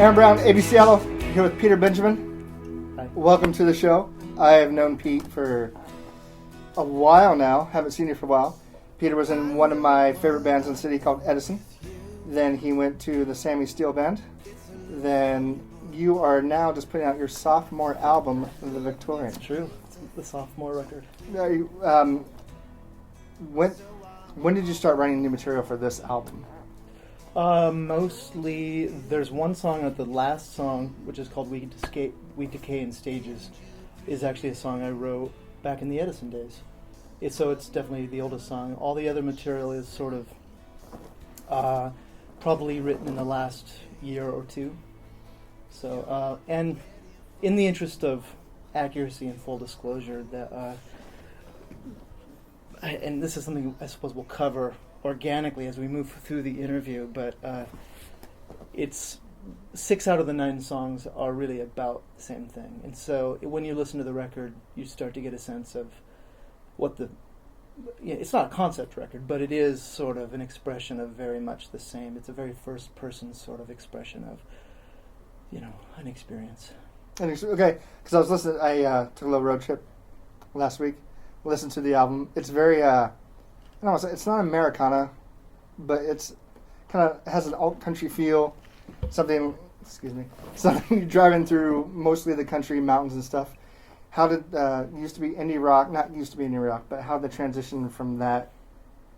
Aaron Brown, ABSeattle, here with Peter Benjamin. Hi. Welcome to the show. I have known Pete for a while now. Haven't seen you for a while. Peter was in one of my favorite bands in the city called Edison. Then he went to the Sammy Steele Band. Then you are now just putting out your sophomore album, The Victorian. True. It's the sophomore record. When did you start writing new material for this album? Mostly, there's one song at the last song, which is called We Decay in Stages, is actually a song I wrote back in the Edison days. So it's definitely the oldest song. All the other material is sort of probably written in the last year or two. So, and in the interest of accuracy and full disclosure, that and this is something I suppose we'll cover organically as we move through the interview, but it's 6 out of the 9 songs are really about the same thing. And so when you listen to the record, you start to get a sense of what it's not a concept record, but it is sort of an expression of very much the same. It's a very first person sort of expression of, an experience. Okay, because I was listening, I took a little road trip last week, listened to the album. It's very, I don't want to say, it's not Americana, but it's kind of has an alt country feel. Something you're driving through mostly the country, mountains and stuff. How did used to be indie rock, not used to be indie rock, but how the transition from that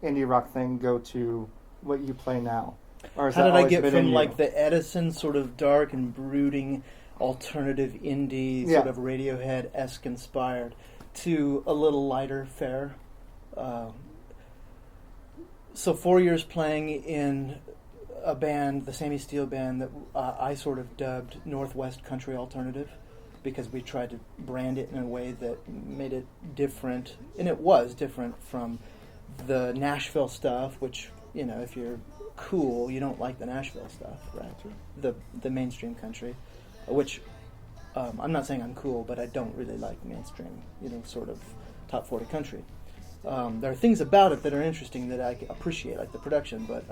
indie rock thing go to what you play now? Or how did I get from like the Edison sort of dark and brooding alternative indie sort of Radiohead-esque inspired to a little lighter fare? So 4 years playing in a band, the Sammy Steele Band, that I sort of dubbed Northwest Country Alternative, because we tried to brand it in a way that made it different, and it was different from the Nashville stuff, which, if you're cool, you don't like the Nashville stuff, right? The mainstream country, which I'm not saying I'm cool, but I don't really like mainstream, sort of top 40 country. There are things about it that are interesting that I appreciate, like the production, but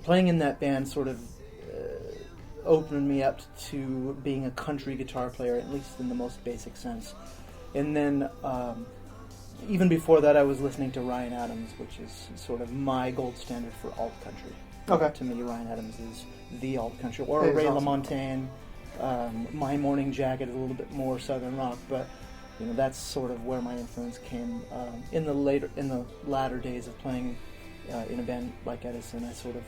playing in that band sort of opened me up to being a country guitar player, at least in the most basic sense. And then even before that, I was listening to Ryan Adams, which is sort of my gold standard for alt country. Okay. To me, Ryan Adams is the alt country. Or Ray LaMontagne. My Morning Jacket is a little bit more southern rock, but that's sort of where my influence came. In the latter days of playing in a band like Edison, I sort of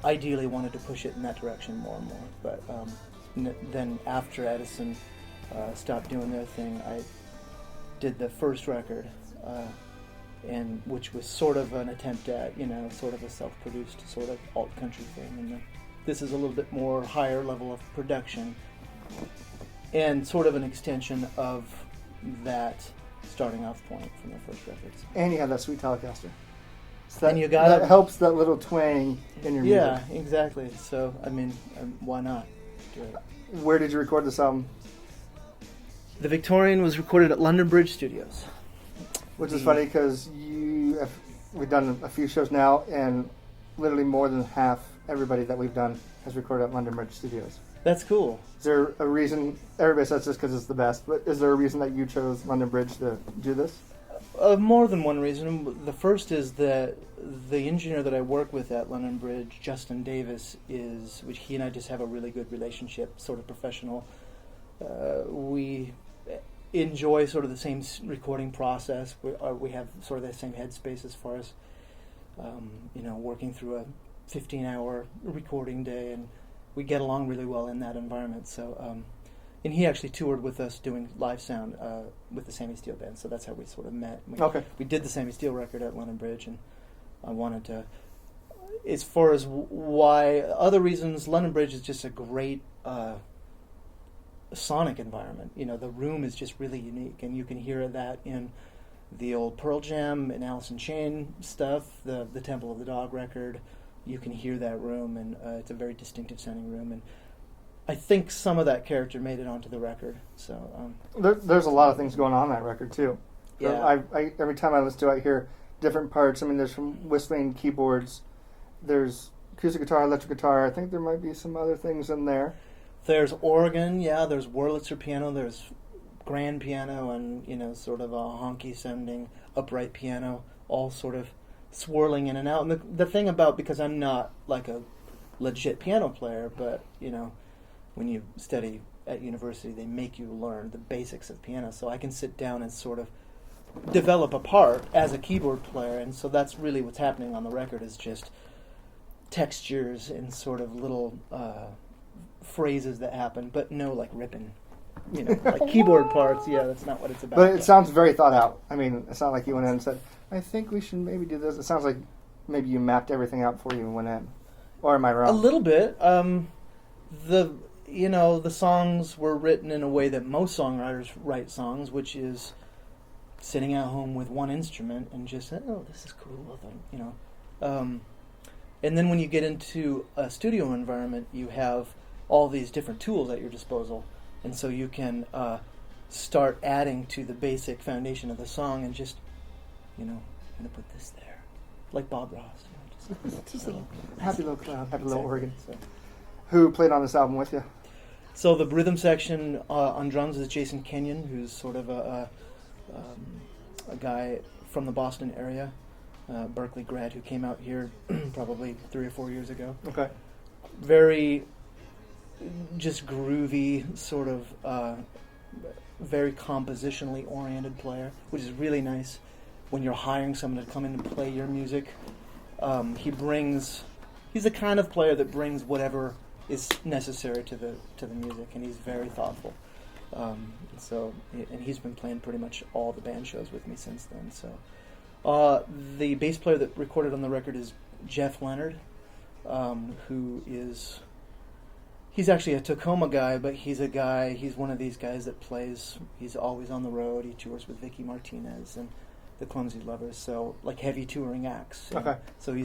ideally wanted to push it in that direction more and more. But then after Edison stopped doing their thing, I did the first record, and which was sort of an attempt at, sort of a self-produced sort of alt country thing. And this is a little bit more higher level of production, and sort of an extension of that starting off point from the first records. And you have that sweet Telecaster. So and you got that helps that little twang in your music. Yeah, exactly. So, why not do it? Where did you record this album? The Victorian was recorded at London Bridge Studios. Which is funny because we've done a few shows now, and literally more than half everybody that we've done has recorded at London Bridge Studios. That's cool. Is there a reason? Everybody says this because it's the best, but is there a reason that you chose London Bridge to do this? More than one reason. The first is that the engineer that I work with at London Bridge, Justin Davis, which he and I just have a really good relationship, sort of professional. We enjoy sort of the same recording process. We have sort of the same headspace as far as, working through a 15-hour recording day, and we get along really well in that environment. So, and he actually toured with us doing live sound with the Sammy Steele Band, so that's how we sort of met. We did the Sammy Steele record at London Bridge, and I wanted to, as far as why, other reasons, London Bridge is just a great sonic environment. The room is just really unique, and you can hear that in the old Pearl Jam and Alice in Chains stuff, the Temple of the Dog record. You can hear that room, and it's a very distinctive sounding room, and I think some of that character made it onto the record. So there's a lot of things going on that record too. Yeah. I every time I listen to it, I hear different parts. There's some whistling keyboards. There's acoustic guitar, electric guitar. I think there might be some other things in there. There's organ, yeah. There's Wurlitzer piano. There's grand piano, and sort of a honky sounding upright piano, all sort of swirling in and out. And the thing about, because I'm not like a legit piano player, but when you study at university, they make you learn the basics of piano. So I can sit down and sort of develop a part as a keyboard player, and so that's really what's happening on the record, is just textures and sort of little phrases that happen, but no like ripping, like keyboard parts. Yeah, that's not what it's about. But it sounds very thought out. I mean, it's not like you went in and said, I think we should maybe do this. It sounds like maybe you mapped everything out before you even went in. Or am I wrong? A little bit. The songs were written in a way that most songwriters write songs, which is sitting at home with one instrument and just, oh, this is cool, and then when you get into a studio environment, you have all these different tools at your disposal, and so you can start adding to the basic foundation of the song, and just, I'm going to put this there, like Bob Ross. Just a happy little clown, happy little organ. So. Who played on this album with you? So the rhythm section on drums is Jason Kenyon, who's sort of a guy from the Boston area, Berkeley grad who came out here probably 3 or 4 years ago. Okay. Very just groovy, sort of very compositionally oriented player, which is really nice when you're hiring someone to come in and play your music. He's the kind of player that brings whatever is necessary to the music, and he's very thoughtful. And he's been playing pretty much all the band shows with me since then. So, the bass player that recorded on the record is Jeff Leonard, he's actually a Tacoma guy, but he's one of these guys that plays. He's always on the road. He tours with Vicky Martinez and the Clumsy Lovers, so like heavy touring acts. Okay. So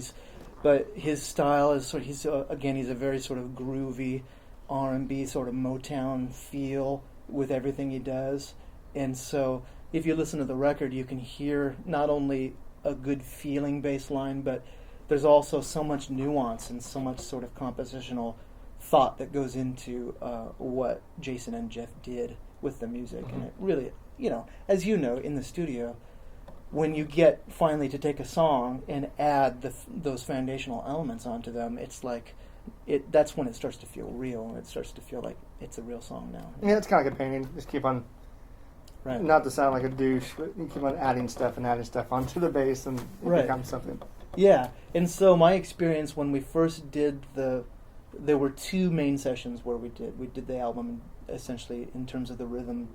but his style is he's a very sort of groovy R&B sort of Motown feel with everything he does. And so if you listen to the record, you can hear not only a good feeling bass line, but there's also so much nuance and so much sort of compositional thought that goes into what Jason and Jeff did with the music. Mm-hmm. And it really, as you know, in the studio, when you get finally to take a song and add those foundational elements onto them, it's like that's when it starts to feel real, and it starts to feel like it's a real song now. Yeah, it's kind of like a painting. Just keep on, right. Not to sound like a douche, but you keep on adding stuff onto the bass, and it becomes something. Yeah, and so my experience when we first did there were 2 main sessions where we did the album essentially in terms of the rhythm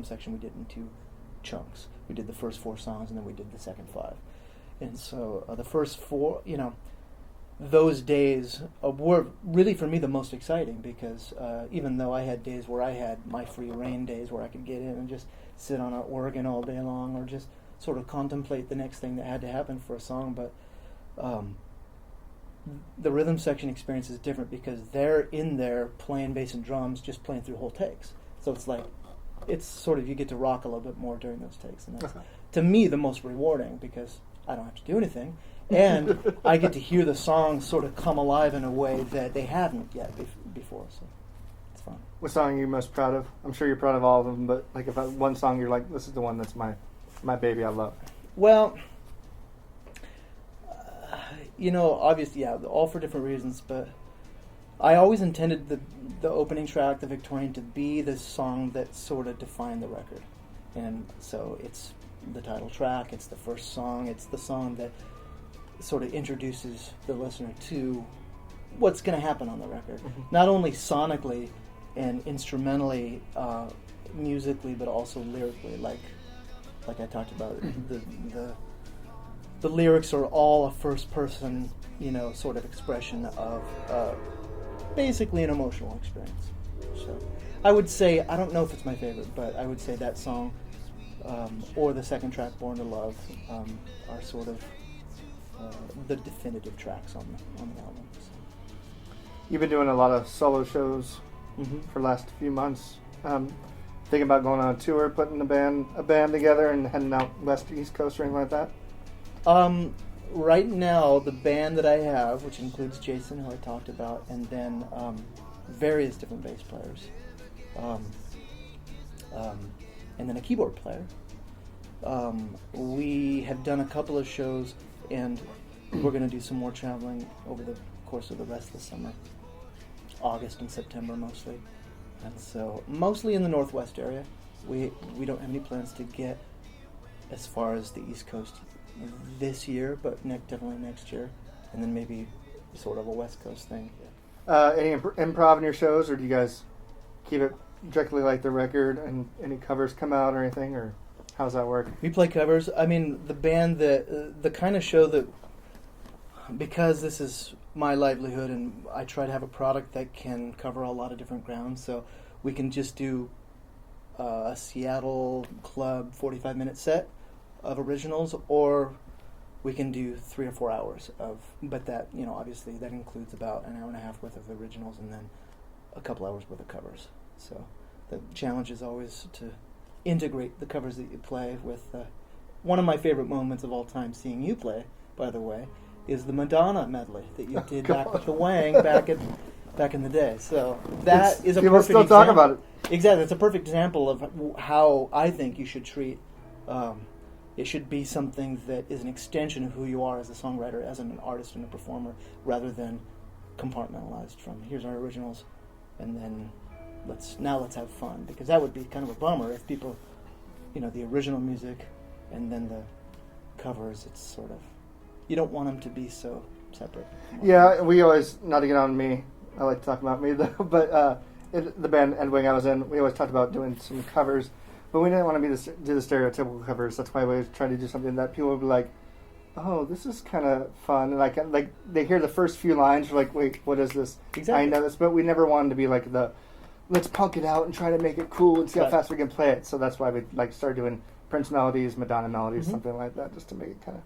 section. We did in 2 chunks. We did the first 4 songs, and then we did the second 5. And so the first 4, those days were really for me the most exciting, because even though I had days where I had my free reign days where I could get in and just sit on an organ all day long, or just sort of contemplate the next thing that had to happen for a song, but the rhythm section experience is different because they're in there playing bass and drums, just playing through whole takes. So it's like, it's sort of, you get to rock a little bit more during those takes, and that's to me the most rewarding, because I don't have to do anything, and I get to hear the songs sort of come alive in a way that they haven't yet before. So it's fun. What song are you most proud of? I'm sure you're proud of all of them, but like if one song you're like, this is the one that's my baby, I love. Well, obviously, yeah, all for different reasons, but I always intended the opening track, the Victorian, to be the song that sort of defined the record. And so it's the title track, it's the first song, it's the song that sort of introduces the listener to what's going to happen on the record. Mm-hmm. Not only sonically and instrumentally, musically, but also lyrically, like I talked about. The lyrics are all a first-person, sort of expression of basically an emotional experience. So I would say, I don't know if it's my favorite, but I would say that song or the second track, Born to Love, are sort of the definitive tracks on the album. So. You've been doing a lot of solo shows for the last few months. Thinking about going on a tour, putting a band together and heading out west to East Coast or anything like that? right now, the band that I have, which includes Jason, who I talked about, and then various different bass players, and then a keyboard player. We have done a couple of shows, and we're going to do some more traveling over the course of the rest of the summer, August and September mostly. And so, mostly in the Northwest area. We don't have any plans to get as far as the East Coast this year, but definitely next year, and then maybe sort of a West Coast thing. Any improv in your shows, or do you guys keep it directly like the record, and any covers come out or anything, or how's that work? We play covers. I mean, the band the kind of show that, because this is my livelihood and I try to have a product that can cover a lot of different grounds, so we can just do a Seattle club 45-minute set of originals, or we can do 3 or 4 hours of, but that, obviously that includes about an hour and a half worth of originals and then a couple hours worth of covers. So the challenge is always to integrate the covers that you play with. One of my favorite moments of all time seeing you play, by the way, is the Madonna medley that you did back with the Wang back in the day. So that is a people perfect still example. talk about it. Exactly, it's a perfect example of how I think you should treat. It should be something that is an extension of who you are as a songwriter, as an artist and a performer, rather than compartmentalized from here's our originals, and then let's have fun, because that would be kind of a bummer if people, the original music and then the covers. It's sort of, you don't want them to be so separate. Yeah, we always, not to get on me, I like to talk about me though, but the band Ed Wing I was in, we always talked about doing some covers, but we didn't want to do the stereotypical covers. That's why we always tried to do something that people would be like, oh, this is kind of fun, and like they hear the first few lines, you're like, wait, what is this? Exactly. I know this, but we never wanted to be like let's punk it out and try to make it cool and see how fast we can play it. So that's why we started doing Prince melodies, Madonna melodies, something like that, just to make it kind of.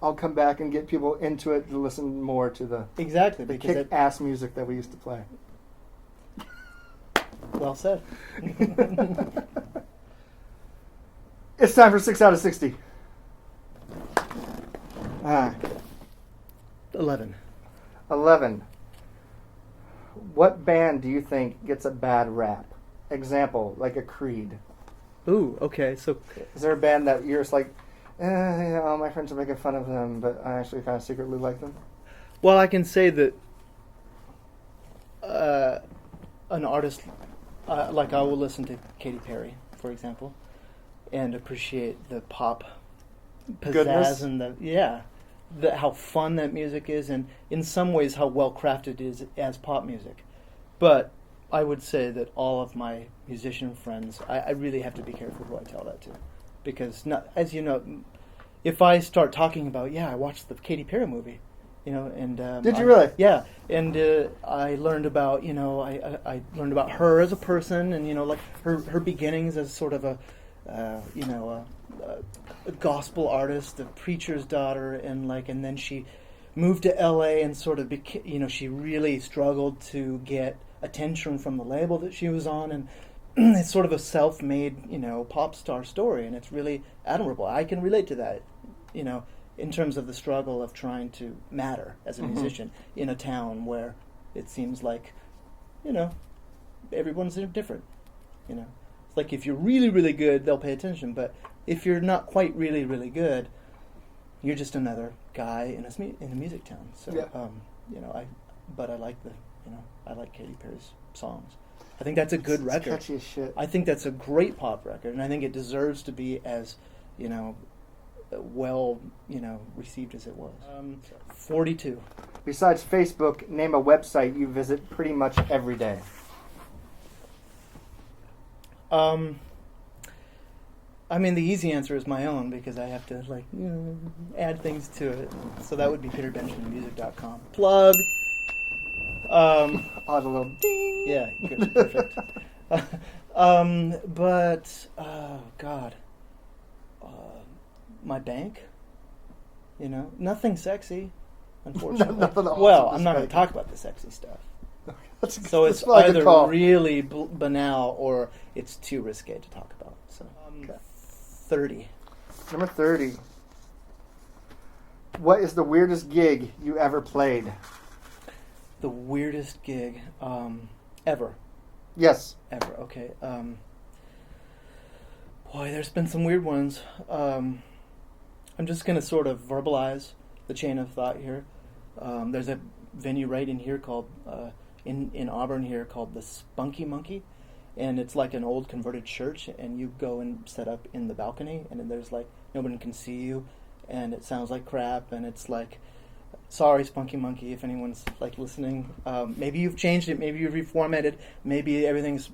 I'll come back and get people into it to listen more to the kick-ass music that we used to play. Well said. It's time for 6 out of 60. 11. 11. What band do you think gets a bad rap? Example, like a Creed. Ooh, okay. So, is there a band that you're just like, all my friends are making fun of them, but I actually kind of secretly like them? Well, I can say that an artist, like I will listen to Katy Perry, for example, and appreciate the pop pizzazz Goodness. And how fun that music is, and in some ways how well crafted it is as pop music. But I would say that all of my musician friends, I really have to be careful who I tell that to, because as you know, if I start talking about, I watched the Katy Perry movie, and did you really? Yeah, and I learned about I learned about her as a person, and like her beginnings as sort of a gospel artist, a preacher's daughter, and then she moved to L.A. and sort of she really struggled to get attention from the label that she was on, and it's sort of a self-made pop star story, and it's really admirable. I can relate to that, in terms of the struggle of trying to matter as a musician in a town where it seems like everyone's different. It's like if you're really, really good, they'll pay attention, but if you're not quite really, really good, you're just another guy in a music town. So, I like I like Katy Perry's songs. I think that's a good record. Catchy as shit. I think that's a great pop record, and I think it deserves to be as, well, received as it was. 42. Besides Facebook, name a website you visit pretty much every day. I mean, the easy answer is my own, because I have to add things to it. So that would be peterbenjaminmusic.com. Plug. I'll have a little ding. Yeah, good, perfect. But God, my bank. Nothing sexy, unfortunately. Nothing awesome well, to I'm not going say. to talk about the sexy stuff. So It's either really banal or it's too risque to talk about. So, 30. Number 30. What is the weirdest gig you ever played? The weirdest gig ever. Yes. Ever. Okay. Boy, there's been some weird ones. I'm just going to sort of verbalize the chain of thought here. There's a venue right in here called in Auburn here called the Spunky Monkey, and it's like an old converted church, and you go and set up in the balcony, and there's like nobody can see you, and it sounds like crap, and it's like, sorry, Spunky Monkey, if anyone's like listening, maybe you've changed it, maybe you've reformatted, maybe everything's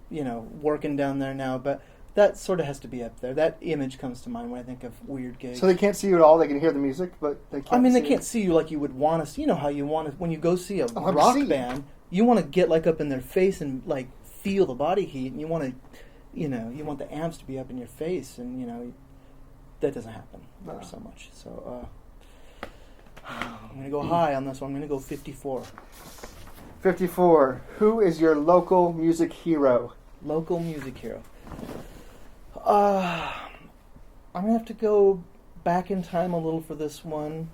working down there now, but that sort of has to be up there. That image comes to mind when I think of weird gigs. So they can't see you at all. They can hear the music, but they can't. They can't see you like you would want to. You know how you want to when you go see a rock band. You want to get like up in their face and like feel the body heat, and you want to, you want the amps to be up in your face, and that doesn't happen so much. So I'm gonna go high on this one. I'm gonna go 54. 54. Who is your local music hero? Local music hero. I'm gonna have to go back in time a little for this one.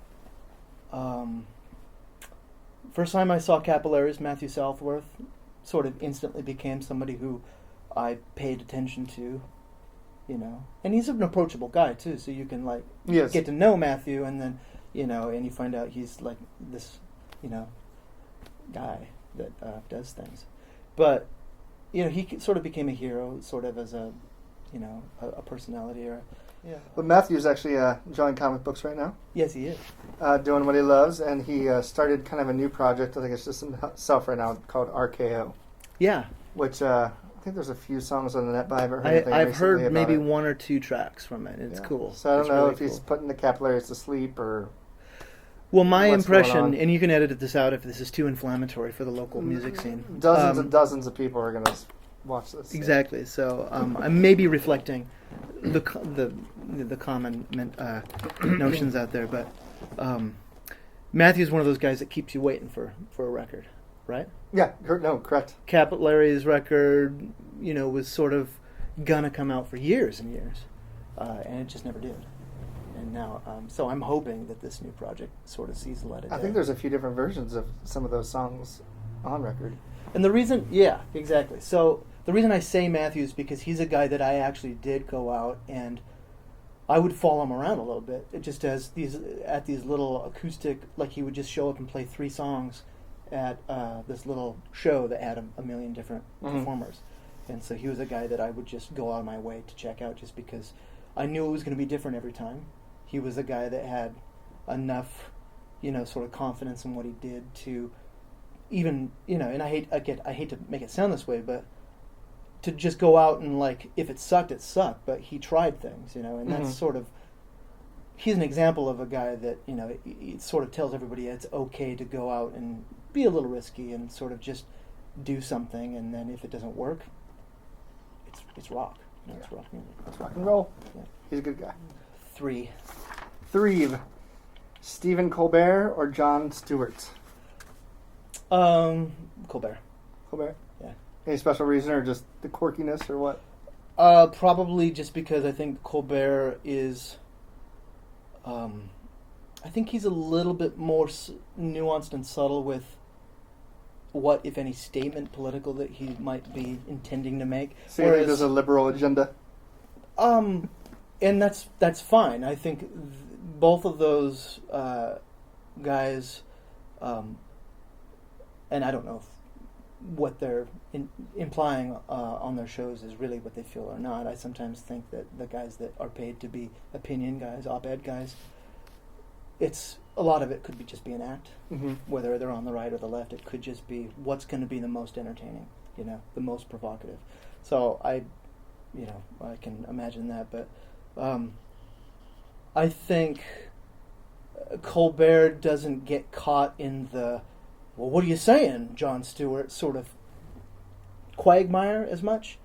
First time I saw Capillaries, Matthew Southworth, sort of instantly became somebody who I paid attention to, and he's an approachable guy too. So you can get to know Matthew, and then and you find out he's like this, guy that does things. But he sort of became a hero, sort of as a personality. But Matthew's actually drawing comic books right now. Yes, he is. Doing what he loves, and he started kind of a new project. I think it's just himself right now called RKO. Yeah. Which I think there's a few songs on the net, but I haven't heard anything I've heard about maybe it. one or two tracks from it. It's cool. So I don't know really if he's putting the Capillaries to sleep or... Well, my impression, and you can edit this out if this is too inflammatory for the local music scene. Dozens and dozens of people are going to watch this. Exactly. So I may be reflecting the common notions out there, but Matthew's one of those guys that keeps you waiting for a record, right? Yeah. No, correct. Capillaries' record, was sort of gonna come out for years and years, and it just never did. And now, so I'm hoping that this new project sort of sees the light of day. I think there's a few different versions of some of those songs on record. And the reason, yeah, exactly. So the reason I say Matthew is because he's a guy that I actually did go out and I would follow him around a little bit. It just as these little acoustic, like he would just show up and play 3 songs at this little show that had a million different performers. And so he was a guy that I would just go out of my way to check out just because I knew it was going to be different every time. He was a guy that had enough, sort of confidence in what he did to even, and I hate to make it sound this way, but to just go out and if it sucked, it sucked. But he tried things, and that's sort of, he's an example of a guy that, it sort of tells everybody it's okay to go out and be a little risky and sort of just do something. And then if it doesn't work, it's rock. It's rock music. It's rock and roll. Yeah. He's a good guy. 3. Stephen Colbert or Jon Stewart? Colbert. Colbert? Yeah. Any special reason or just the quirkiness or what? Probably just because I think Colbert is... I think he's a little bit more nuanced and subtle with what, if any, statement political that he might be intending to make. So you think there's a liberal agenda? And that's fine. I think both of those guys, and I don't know what they're implying on their shows is really what they feel or not. I sometimes think that the guys that are paid to be opinion guys, op-ed guys, it's a lot of it could just be an act. Whether they're on the right or the left, it could just be what's going to be the most entertaining, the most provocative. So I can imagine that, but I think Colbert doesn't get caught in the, well, what are you saying, Jon Stewart, sort of quagmire as much.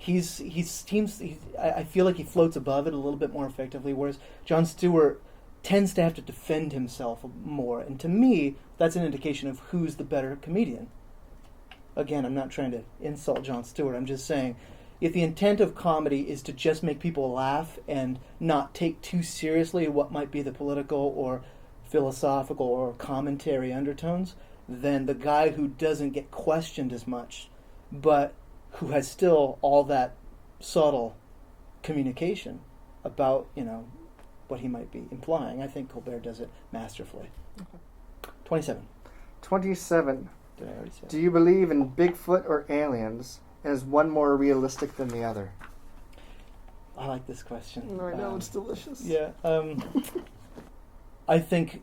I feel like he floats above it a little bit more effectively, whereas Jon Stewart tends to have to defend himself more, and to me, that's an indication of who's the better comedian. Again, I'm not trying to insult Jon Stewart, I'm just saying, if the intent of comedy is to just make people laugh and not take too seriously what might be the political or philosophical or commentary undertones than the guy who doesn't get questioned as much, but who has still all that subtle communication about, what he might be implying. I think Colbert does it masterfully. Okay. 27. 27. Did I already say? Do you believe in Bigfoot or aliens? And is one more realistic than the other? I like this question. I know, it's delicious. Yeah. I think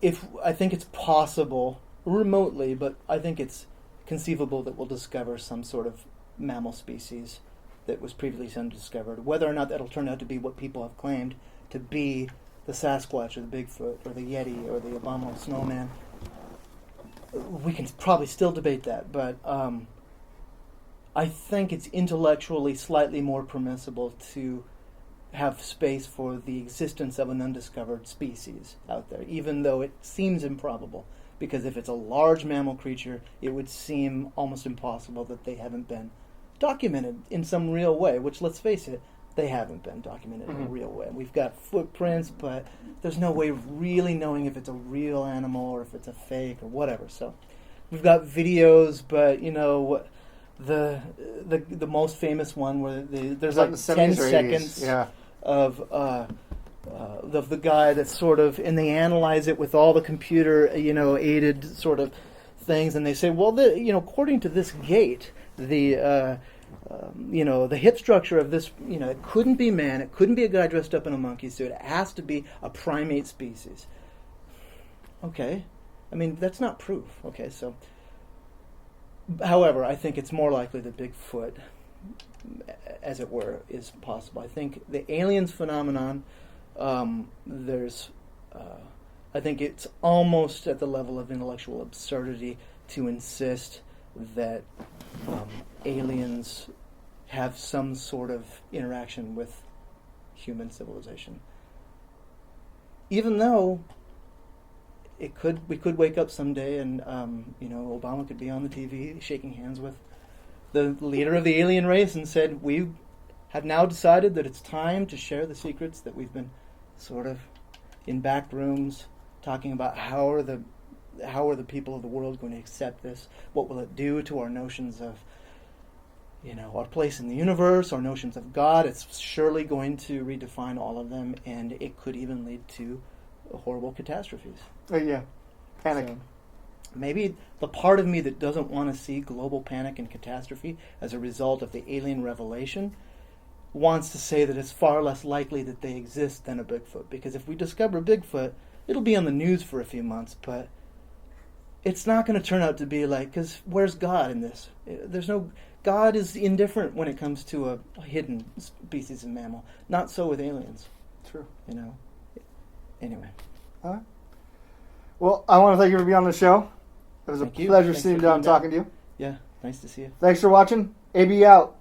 it's possible remotely, but I think it's conceivable that we'll discover some sort of mammal species that was previously undiscovered. Whether or not that'll turn out to be what people have claimed to be the Sasquatch or the Bigfoot or the Yeti or the abominable snowman, we can probably still debate that, but I think it's intellectually slightly more permissible to have space for the existence of an undiscovered species out there, even though it seems improbable. Because if it's a large mammal creature, it would seem almost impossible that they haven't been documented in some real way, which, let's face it, they haven't been documented in a real way. We've got footprints, but there's no way of really knowing if it's a real animal or if it's a fake or whatever. So we've got videos, but, the most famous one where there's like 10 seconds of the guy that's sort of, and they analyze it with all the computer, aided sort of things, and they say, well, according to this gait, the hip structure of this, it couldn't be man, it couldn't be a guy dressed up in a monkey suit, it has to be a primate species. Okay, I mean, that's not proof. Okay, so, however, I think it's more likely that Bigfoot, as it were, is possible. I think the aliens phenomenon, I think it's almost at the level of intellectual absurdity to insist that aliens have some sort of interaction with human civilization. Even though we could wake up someday and Obama could be on the TV shaking hands with the leader of the alien race and said, we have now decided that it's time to share the secrets that we've been sort of in back rooms talking about. How are the people of the world going to accept this? What will it do to our notions of our place in the universe, our notions of God? It's surely going to redefine all of them, and it could even lead to horrible catastrophes. Yeah, panic. So, maybe the part of me that doesn't want to see global panic and catastrophe as a result of the alien revelation wants to say that it's far less likely that they exist than a Bigfoot. Because if we discover Bigfoot, it'll be on the news for a few months, but it's not going to turn out to be like, because where's God in this? God is indifferent when it comes to a hidden species of mammal. Not so with aliens. True. Anyway. All right. Well, I want to thank you for being on the show. It was a pleasure sitting down and talking to you. Yeah, nice to see you. Thanks for watching. AB out.